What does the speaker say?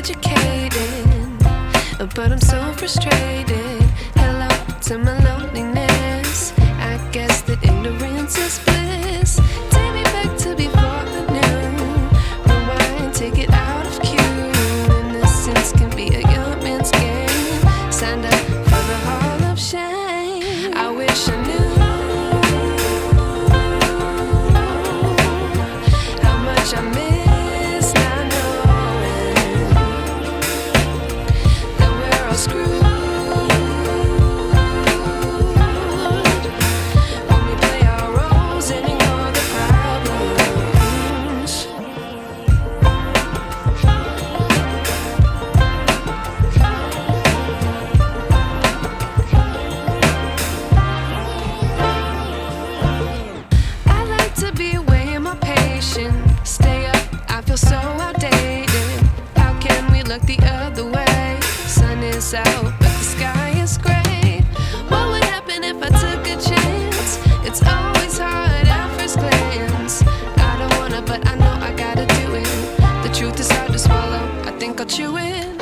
educated, but I'm so frustrated. Hello to my loneliness. I guess that ignorance is bliss. Take me back to before I knew. Rewind, take it out of cue. Innocence can be a young man's game. Signed up for the hall of shame. I wish I knew how much I miss not knowing that we're all screwed. Stay up, I feel so outdated. How can we look the other way? Sun is out, but the sky is gray. What would happen if I took a chance? It's always hard at first glance. I don't wanna, but I know I gotta do it. The truth is hard to swallow, I think I'll chew it.